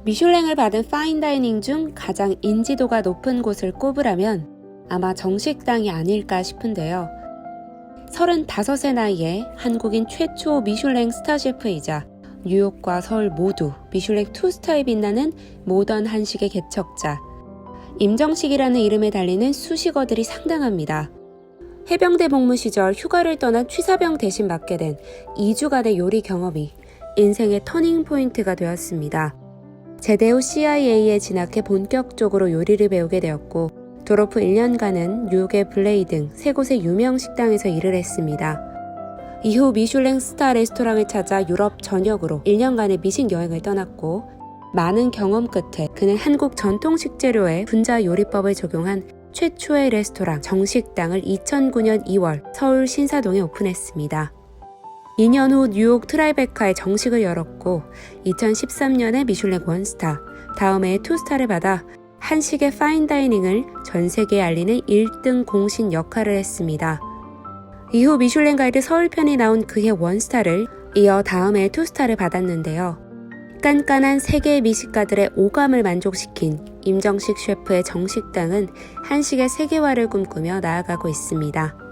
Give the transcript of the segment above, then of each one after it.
미슐랭을 받은 파인다이닝 중 가장 인지도가 높은 곳을 꼽으라면 아마 정식당이 아닐까 싶은데요. 35세 나이에 한국인 최초 미슐랭 스타셰프이자 뉴욕과 서울 모두 미슐랭 2스타에 빛나는 모던 한식의 개척자, 임정식이라는 이름에 달리는 수식어들이 상당합니다. 해병대 복무 시절 휴가를 떠난 취사병 대신 맡게 된 2주간의 요리 경험이 인생의 터닝 포인트가 되었습니다. 제대 후 CIA에 진학해 본격적으로 요리를 배우게 되었고, 졸업 후 1년간은 뉴욕의 블레이 등 3곳의 유명 식당에서 일을 했습니다. 이후 미슐랭 스타 레스토랑을 찾아 유럽 전역으로 1년간의 미식 여행을 떠났고, 많은 경험 끝에 그는 한국 전통 식재료의 분자 요리법을 적용한 최초의 레스토랑 정식당을 2009년 2월 서울 신사동에 오픈했습니다. 2년 후 뉴욕 트라이베카에 정식을 열었고 2013년에 미슐랭 원스타, 다음 해에 2스타를 받아 한식의 파인다이닝을 전 세계에 알리는 1등 공신 역할을 했습니다. 이후 미슐랭 가이드 서울편이 나온 그해 원스타를 이어 다음 해에 2스타를 받았는데요. 깐깐한 세계의 미식가들의 오감을 만족시킨 임정식 셰프의 정식당은 한식의 세계화를 꿈꾸며 나아가고 있습니다.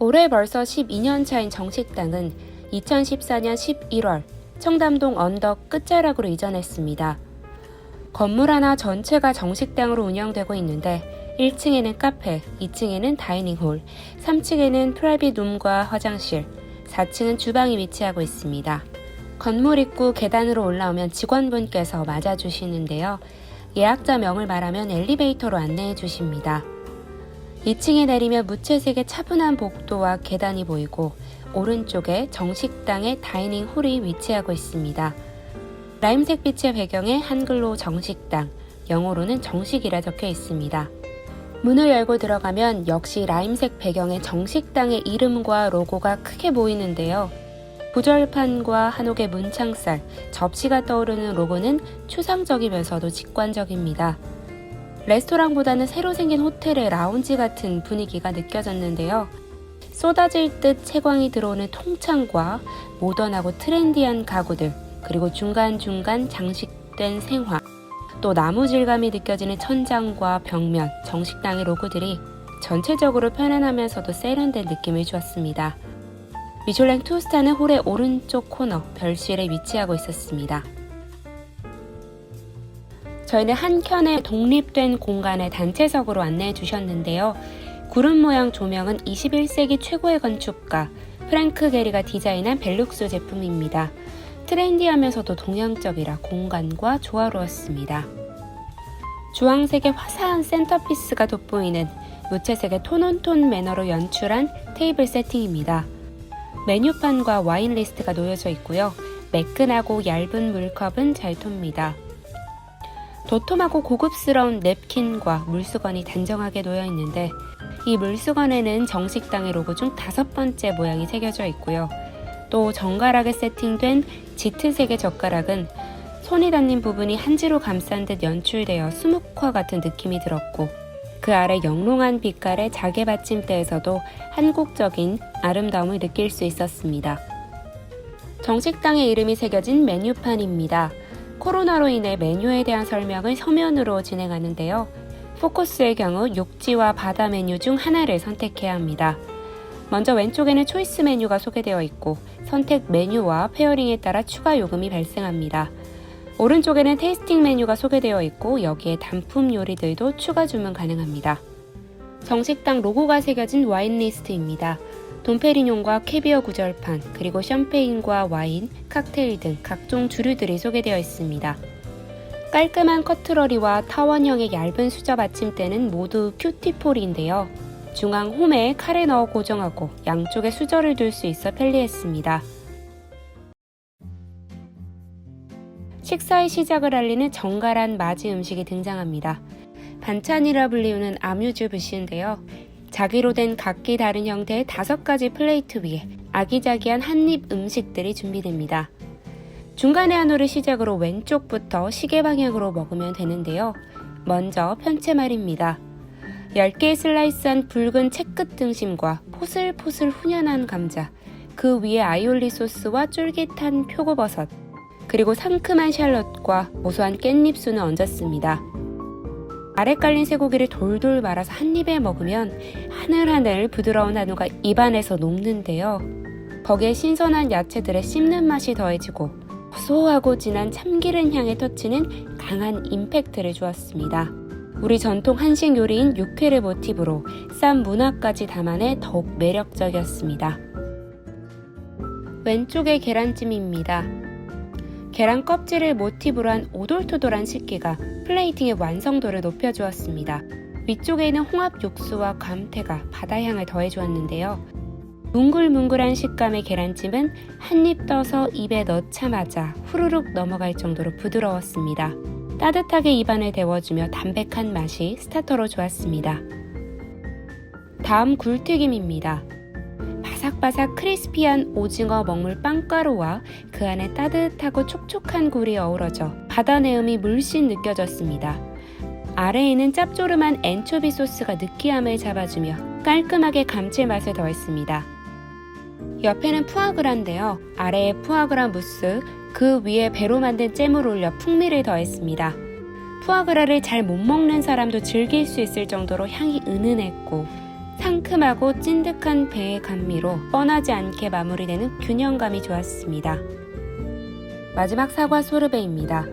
올해 벌써 12년 차인 정식당은 2014년 11월 청담동 언덕 끝자락으로 이전했습니다. 건물 하나 전체가 정식당으로 운영되고 있는데 1층에는 카페, 2층에는 다이닝홀, 3층에는 프라이빗 룸과 화장실, 4층은 주방이 위치하고 있습니다. 건물 입구 계단으로 올라오면 직원분께서 맞아주시는데요. 예약자 명을 말하면 엘리베이터로 안내해 주십니다. 2층에 내리면 무채색의 차분한 복도와 계단이 보이고 오른쪽에 정식당의 다이닝 홀이 위치하고 있습니다. 라임색 빛의 배경에 한글로 정식당, 영어로는 정식이라 적혀 있습니다. 문을 열고 들어가면 역시 라임색 배경에 정식당의 이름과 로고가 크게 보이는데요. 구절판과 한옥의 문창살, 접시가 떠오르는 로고는 추상적이면서도 직관적입니다. 레스토랑보다는 새로 생긴 호텔의 라운지 같은 분위기가 느껴졌는데요. 쏟아질 듯 채광이 들어오는 통창과 모던하고 트렌디한 가구들, 그리고 중간중간 장식된 생화, 또 나무 질감이 느껴지는 천장과 벽면, 정식당의 로고들이 전체적으로 편안하면서도 세련된 느낌을 주었습니다. 미슐랭 2스타는 홀의 오른쪽 코너 별실에 위치하고 있었습니다. 저희는 한켠에 독립된 공간의 단체석으로 안내해 주셨는데요. 구름 모양 조명은 21세기 최고의 건축가 프랭크 게리가 디자인한 벨룩스 제품입니다. 트렌디하면서도 동양적이라 공간과 조화로웠습니다. 주황색의 화사한 센터피스가 돋보이는 무채색의 톤온톤 매너로 연출한 테이블 세팅입니다. 메뉴판과 와인 리스트가 놓여져 있고요. 매끈하고 얇은 물컵은 잘 톱니다. 도톰하고 고급스러운 냅킨과 물수건이 단정하게 놓여 있는데 이 물수건에는 정식당의 로고 중 5번째 모양이 새겨져 있고요. 또 정갈하게 세팅된 짙은색의 젓가락은 손이 닿는 부분이 한지로 감싼 듯 연출되어 수묵화 같은 느낌이 들었고 그 아래 영롱한 빛깔의 자개 받침대에서도 한국적인 아름다움을 느낄 수 있었습니다. 정식당의 이름이 새겨진 메뉴판입니다. 코로나로 인해 메뉴에 대한 설명을 서면으로 진행하는데요. 포커스의 경우 육지와 바다 메뉴 중 하나를 선택해야 합니다. 먼저 왼쪽에는 초이스 메뉴가 소개되어 있고 선택 메뉴와 페어링에 따라 추가 요금이 발생합니다. 오른쪽에는 테이스팅 메뉴가 소개되어 있고 여기에 단품 요리들도 추가 주문 가능합니다. 정식당 로고가 새겨진 와인 리스트입니다. 돈페리뇽과 캐비어 구절판, 그리고 샴페인과 와인, 칵테일 등 각종 주류들이 소개되어 있습니다. 깔끔한 커트러리와 타원형의 얇은 수저 받침대는 모두 큐티폴인데요. 중앙 홈에 칼을 넣어 고정하고 양쪽에 수저를 둘 수 있어 편리했습니다. 식사의 시작을 알리는 정갈한 맞이 음식이 등장합니다. 반찬이라 불리우는 아뮤즈 부시인데요. 자기로 된 각기 다른 형태의 5가지 플레이트 위에 아기자기한 한입 음식들이 준비됩니다. 중간에 한우를 시작으로 왼쪽부터 시계 방향으로 먹으면 되는데요. 먼저 편채말입니다. 10개의 슬라이스한 붉은 채끝 등심과 포슬포슬 훈연한 감자, 그 위에 아이올리 소스와 쫄깃한 표고버섯, 그리고 상큼한 샬롯과 고소한 깻잎순을 얹었습니다. 아래 깔린 쇠고기를 돌돌 말아서 한 입에 먹으면 하늘하늘 부드러운 한우가 입안에서 녹는데요. 거기에 신선한 야채들의 씹는 맛이 더해지고 고소하고 진한 참기름 향에 터치는 강한 임팩트를 주었습니다. 우리 전통 한식 요리인 육회를 모티브로 쌈 문화까지 담아내 더욱 매력적이었습니다. 왼쪽에 계란찜입니다. 계란 껍질을 모티브로 한 오돌토돌한 식기가 플레이팅의 완성도를 높여주었습니다. 위쪽에 있는 홍합 육수와 감태가 바다향을 더해주었는데요. 뭉글뭉글한 식감의 계란찜은 한 입 떠서 입에 넣자마자 후루룩 넘어갈 정도로 부드러웠습니다. 따뜻하게 입안을 데워주며 담백한 맛이 스타터로 좋았습니다. 다음 굴튀김입니다. 바삭바삭 크리스피한 오징어 먹물 빵가루와 그 안에 따뜻하고 촉촉한 굴이 어우러져 바다 내음이 물씬 느껴졌습니다. 아래에는 짭조름한 엔초비 소스가 느끼함을 잡아주며 깔끔하게 감칠맛을 더했습니다. 옆에는 푸아그라인데요. 아래에 푸아그라 무스, 그 위에 배로 만든 잼을 올려 풍미를 더했습니다. 푸아그라를 잘 못 먹는 사람도 즐길 수 있을 정도로 향이 은은했고 상큼하고 찐득한 배의 감미로 뻔하지 않게 마무리되는 균형감이 좋았습니다. 마지막 사과 소르베입니다.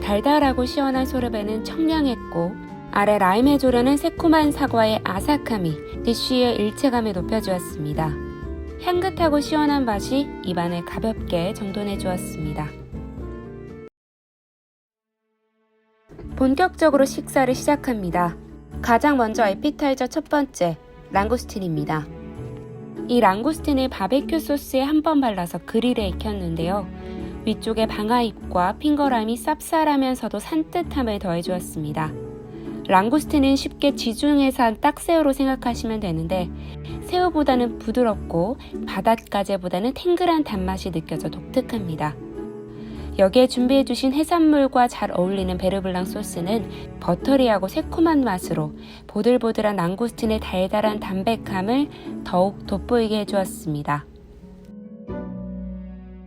달달하고 시원한 소르베는 청량했고 아래 라임에 조려낸 새콤한 사과의 아삭함이 디쉬의 일체감을 높여주었습니다. 향긋하고 시원한 맛이 입안을 가볍게 정돈해 주었습니다. 본격적으로 식사를 시작합니다. 가장 먼저 에피타이저 첫 번째, 랑구스틴입니다. 이 랑구스틴을 바베큐 소스에 한번 발라서 그릴에 익혔는데요. 위쪽에 방아잎과 핑거라임이 쌉쌀하면서도 산뜻함을 더해주었습니다. 랑구스틴은 쉽게 지중해산 딱새우로 생각하시면 되는데 새우보다는 부드럽고 바닷가재보다는 탱글한 단맛이 느껴져 독특합니다. 여기에 준비해주신 해산물과 잘 어울리는 베르블랑 소스는 버터리하고 새콤한 맛으로 보들보들한 랑구스틴의 달달한 담백함을 더욱 돋보이게 해주었습니다.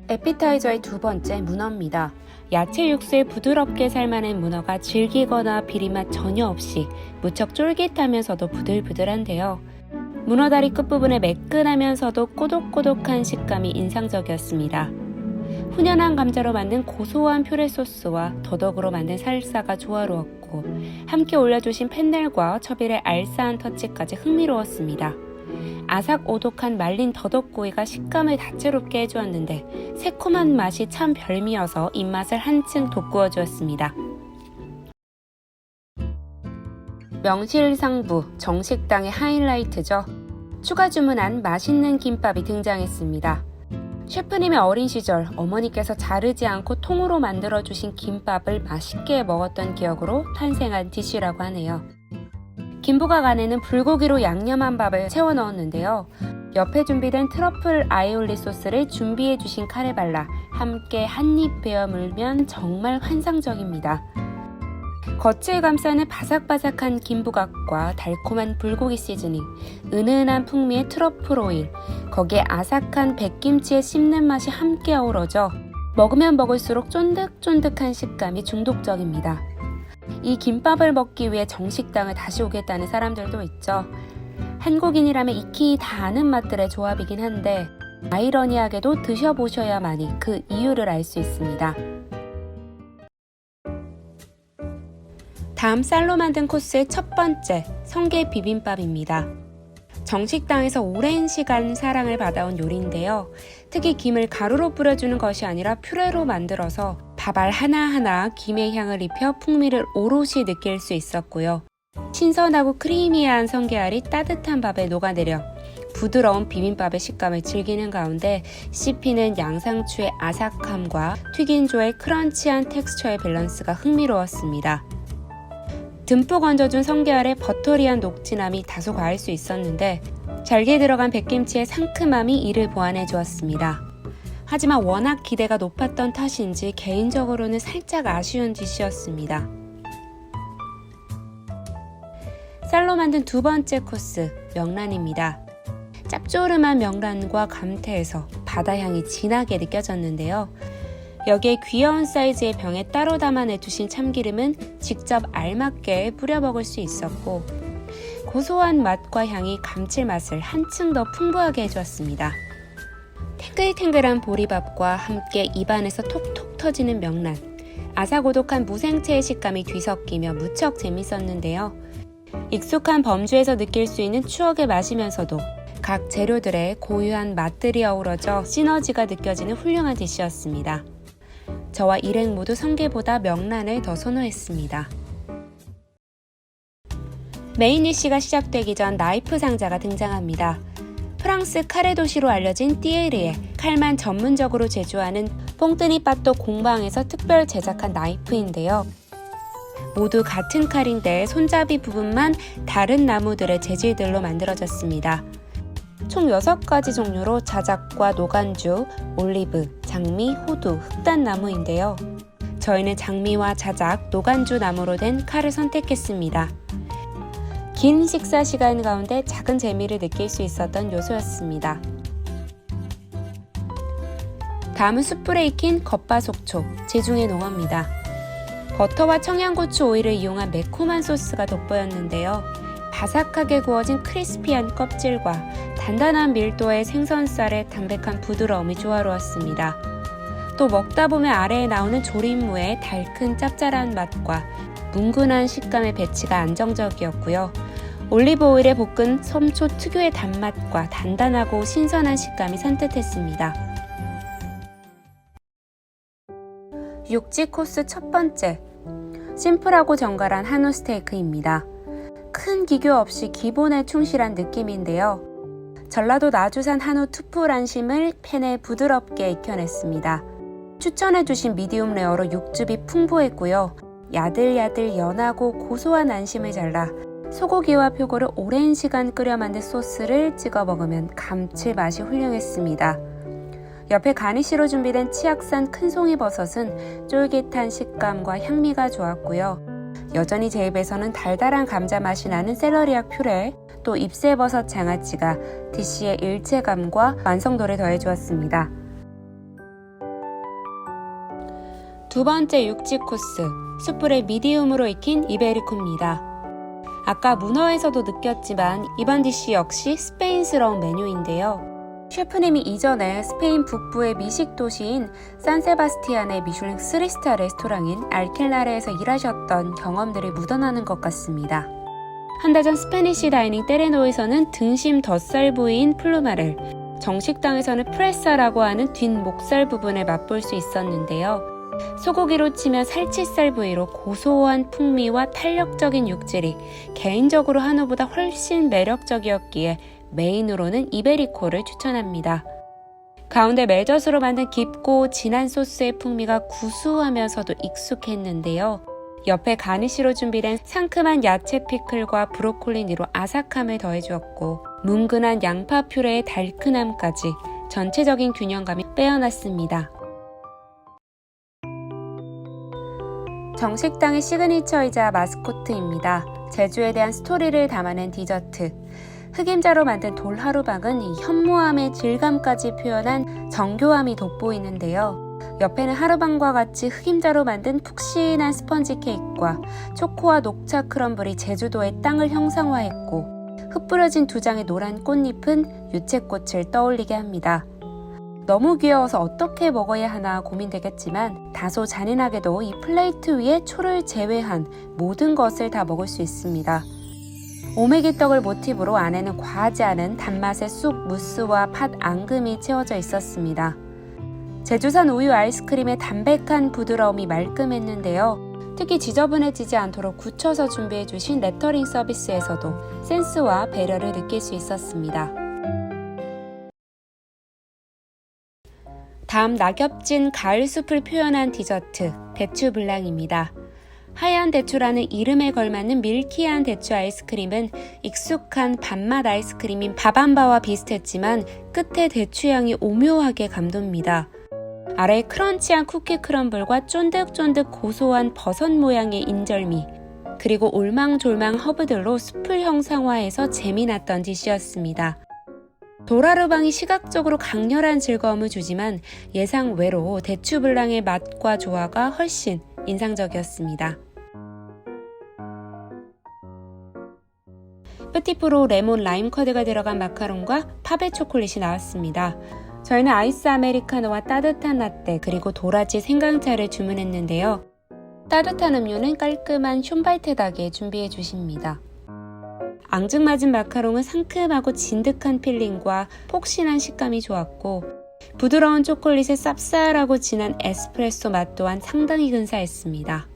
에피타이저의 두 번째, 문어입니다. 야채 육수에 부드럽게 삶아낸 문어가 질기거나 비린맛 전혀 없이 무척 쫄깃하면서도 부들부들한데요. 문어다리 끝부분에 매끈하면서도 꼬독꼬독한 식감이 인상적이었습니다. 훈연한 감자로 만든 고소한 퓨레 소스와 더덕으로 만든 살사가 조화로웠고 함께 올려주신 펜넬과 첩일의 알싸한 터치까지 흥미로웠습니다. 아삭오독한 말린 더덕구이가 식감을 다채롭게 해주었는데 새콤한 맛이 참 별미여서 입맛을 한층 돋구어 주었습니다. 명실상부 정식당의 하이라이트죠. 추가 주문한 맛있는 김밥이 등장했습니다. 셰프님의 어린 시절 어머니께서 자르지 않고 통으로 만들어주신 김밥을 맛있게 먹었던 기억으로 탄생한 디쉬라고 하네요. 김부각 안에는 불고기로 양념한 밥을 채워 넣었는데요. 옆에 준비된 트러플 아이올리 소스를 준비해주신 칼에 발라 함께 한입 베어 물면 정말 환상적입니다. 겉을 감싸는 바삭바삭한 김부각과 달콤한 불고기 시즈닝, 은은한 풍미의 트러플 오일, 거기에 아삭한 백김치의 씹는 맛이 함께 어우러져 먹으면 먹을수록 쫀득쫀득한 식감이 중독적입니다. 이 김밥을 먹기 위해 정식당을 다시 오겠다는 사람들도 있죠. 한국인이라면 익히 다 아는 맛들의 조합이긴 한데 아이러니하게도 드셔보셔야만이 그 이유를 알 수 있습니다. 다음 쌀로 만든 코스의 첫 번째, 성게 비빔밥입니다. 정식당에서 오랜 시간 사랑을 받아온 요리인데요. 특히 김을 가루로 뿌려주는 것이 아니라 퓨레로 만들어서 밥알 하나하나 김의 향을 입혀 풍미를 오롯이 느낄 수 있었고요. 신선하고 크리미한 성게알이 따뜻한 밥에 녹아내려 부드러운 비빔밥의 식감을 즐기는 가운데 씹히는 양상추의 아삭함과 튀긴조의 크런치한 텍스처의 밸런스가 흥미로웠습니다. 듬뿍 얹어준 성게알의 버터리한 녹진함이 다소 과할 수 있었는데 잘게 들어간 백김치의 상큼함이 이를 보완해 주었습니다. 하지만 워낙 기대가 높았던 탓인지 개인적으로는 살짝 아쉬운 디쉬였습니다. 쌀로 만든 두 번째 코스, 명란입니다. 짭조름한 명란과 감태에서 바다향이 진하게 느껴졌는데요. 여기에 귀여운 사이즈의 병에 따로 담아내주신 참기름은 직접 알맞게 뿌려 먹을 수 있었고 고소한 맛과 향이 감칠맛을 한층 더 풍부하게 해주었습니다. 탱글탱글한 보리밥과 함께 입안에서 톡톡 터지는 명란, 아삭오독한 무생채의 식감이 뒤섞이며 무척 재밌었는데요. 익숙한 범주에서 느낄 수 있는 추억의 맛이면서도 각 재료들의 고유한 맛들이 어우러져 시너지가 느껴지는 훌륭한 디시였습니다. 저와 일행 모두 성게보다 명란을 더 선호했습니다. 메인 디시가 시작되기 전 나이프 상자가 등장합니다. 프랑스 카레 도시로 알려진 띠에르에 칼만 전문적으로 제조하는 퐁뜨니 빠또 공방에서 특별 제작한 나이프인데요. 모두 같은 칼인데 손잡이 부분만 다른 나무들의 재질들로 만들어졌습니다. 총 6가지 종류로 자작과 노간주, 올리브, 장미, 호두, 흑단나무인데요. 저희는 장미와 자작, 노간주 나무로 된 칼을 선택했습니다. 긴 식사 시간 가운데 작은 재미를 느낄 수 있었던 요소였습니다. 다음은 숯불에 익힌 겉바속촉, 지중해 농어입니다. 버터와 청양고추 오일을 이용한 매콤한 소스가 돋보였는데요. 바삭하게 구워진 크리스피한 껍질과 단단한 밀도의 생선살의 담백한 부드러움이 조화로웠습니다. 또 먹다 보면 아래에 나오는 조림무의 달큰 짭짤한 맛과 뭉근한 식감의 배치가 안정적이었고요. 올리브 오일에 볶은 섬초 특유의 단맛과 단단하고 신선한 식감이 산뜻했습니다. 육지 코스 첫 번째, 심플하고 정갈한 한우 스테이크입니다. 큰 기교 없이 기본에 충실한 느낌인데요. 전라도 나주산 한우 투풀안심을 팬에 부드럽게 익혀냈습니다. 추천해주신 미디움 레어로 육즙이 풍부했고요. 야들야들 연하고 고소한 안심을 잘라 소고기와 표고를 오랜 시간 끓여 만든 소스를 찍어 먹으면 감칠맛이 훌륭했습니다. 옆에 가니쉬로 준비된 치악산 큰송이버섯은 쫄깃한 식감과 향미가 좋았고요. 여전히 제 입에서는 달달한 감자 맛이 나는 샐러리악 퓨레, 또 잎새버섯 장아찌가 디시의 일체감과 완성도를 더해주었습니다. 두 번째 육지 코스, 숯불에 미디움으로 익힌 이베리코입니다. 아까 문어에서도 느꼈지만 이번 디시 역시 스페인스러운 메뉴인데요. 셰프님이 이전에 스페인 북부의 미식 도시인 산세바스티안의 미슐랭 3스타 레스토랑인 알킬라레에서 일하셨던 경험들이 묻어나는 것 같습니다. 한 달 전 스페니시 다이닝 테레노에서는 등심 덧살 부위인 플루마를, 정식당에서는 프레사라고 하는 뒷목살 부분을 맛볼 수 있었는데요. 소고기로 치면 살치살 부위로 고소한 풍미와 탄력적인 육질이 개인적으로 한우보다 훨씬 매력적이었기에 메인으로는 이베리코를 추천합니다. 가운데 멜젓으로 만든 깊고 진한 소스의 풍미가 구수하면서도 익숙했는데요. 옆에 가니쉬로 준비된 상큼한 야채 피클과 브로콜리니로 아삭함을 더해주었고 뭉근한 양파 퓨레의 달큰함까지 전체적인 균형감이 빼어났습니다. 정식당의 시그니처이자 마스코트입니다. 제주에 대한 스토리를 담아낸 디저트. 흑임자로 만든 돌하루박은 이 현무암의 질감까지 표현한 정교함이 돋보이는데요. 옆에는 하루방과 같이 흑임자로 만든 푹신한 스펀지 케이크와 초코와 녹차 크럼블이 제주도의 땅을 형상화했고 흩뿌려진 두 장의 노란 꽃잎은 유채꽃을 떠올리게 합니다. 너무 귀여워서 어떻게 먹어야 하나 고민되겠지만 다소 잔인하게도 이 플레이트 위에 초를 제외한 모든 것을 다 먹을 수 있습니다. 오메기떡을 모티브로 안에는 과하지 않은 단맛의 쑥 무스와 팥 앙금이 채워져 있었습니다. 제주산 우유 아이스크림의 담백한 부드러움이 말끔했는데요. 특히 지저분해지지 않도록 굳혀서 준비해주신 레터링 서비스에서도 센스와 배려를 느낄 수 있었습니다. 다음 낙엽진 가을 숲을 표현한 디저트, 대추 블랑입니다. 하얀 대추라는 이름에 걸맞는 밀키한 대추 아이스크림은 익숙한 밥맛 아이스크림인 바밤바와 비슷했지만 끝에 대추향이 오묘하게 감돕니다. 아래에 크런치한 쿠키 크럼블과 쫀득쫀득 고소한 버섯 모양의 인절미, 그리고 올망졸망 허브들로 숲을 형상화해서 재미났던 디시였습니다. 도라르방이 시각적으로 강렬한 즐거움을 주지만 예상 외로 대추블랑의 맛과 조화가 훨씬 인상적이었습니다. 뿌티프로 레몬 라임 커드가 들어간 마카롱과 파베 초콜릿이 나왔습니다. 저희는 아이스 아메리카노와 따뜻한 라떼 그리고 도라지 생강차를 주문했는데요. 따뜻한 음료는 깔끔한 숀바이트 닭에 준비해 주십니다. 앙증맞은 마카롱은 상큼하고 진득한 필링과 폭신한 식감이 좋았고 부드러운 초콜릿의 쌉쌀하고 진한 에스프레소 맛 또한 상당히 근사했습니다.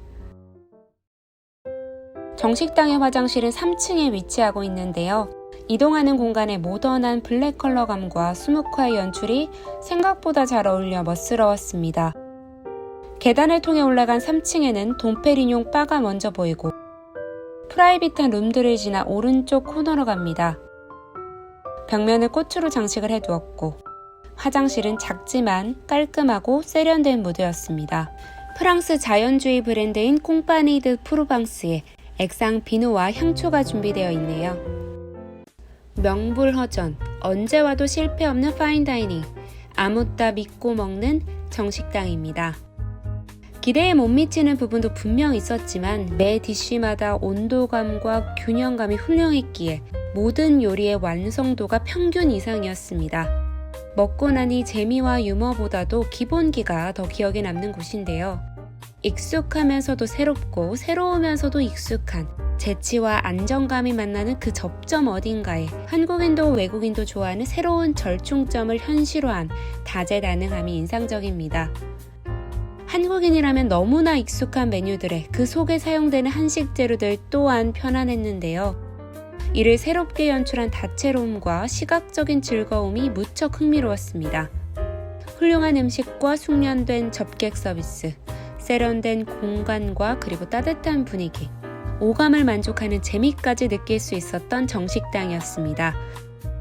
정식당의 화장실은 3층에 위치하고 있는데요. 이동하는 공간의 모던한 블랙 컬러감과 스모크의 연출이 생각보다 잘 어울려 멋스러웠습니다. 계단을 통해 올라간 3층에는 돈페리뇽 바가 먼저 보이고 프라이빗한 룸들을 지나 오른쪽 코너로 갑니다. 벽면을 꽃으로 장식을 해두었고 화장실은 작지만 깔끔하고 세련된 무드였습니다. 프랑스 자연주의 브랜드인 콩파니 드 프로방스의 액상 비누와 향초가 준비되어 있네요. 명불허전, 언제 와도 실패 없는 파인다이닝, 아무따 믿고 먹는 정식당입니다. 기대에 못 미치는 부분도 분명 있었지만 매 디쉬마다 온도감과 균형감이 훌륭했기에 모든 요리의 완성도가 평균 이상이었습니다. 먹고 나니 재미와 유머보다도 기본기가 더 기억에 남는 곳인데요. 익숙하면서도 새롭고 새로우면서도 익숙한 재치와 안정감이 만나는 그 접점 어딘가에 한국인도 외국인도 좋아하는 새로운 절충점을 현실화한 다재다능함이 인상적입니다. 한국인이라면 너무나 익숙한 메뉴들에 그 속에 사용되는 한식 재료들 또한 편안했는데요. 이를 새롭게 연출한 다채로움과 시각적인 즐거움이 무척 흥미로웠습니다. 훌륭한 음식과 숙련된 접객 서비스, 세련된 공간과 그리고 따뜻한 분위기, 오감을 만족하는 재미까지 느낄 수 있었던 정식당이었습니다.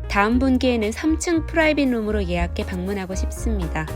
다음 분기에는 3층 프라이빗 룸으로 예약해 방문하고 싶습니다.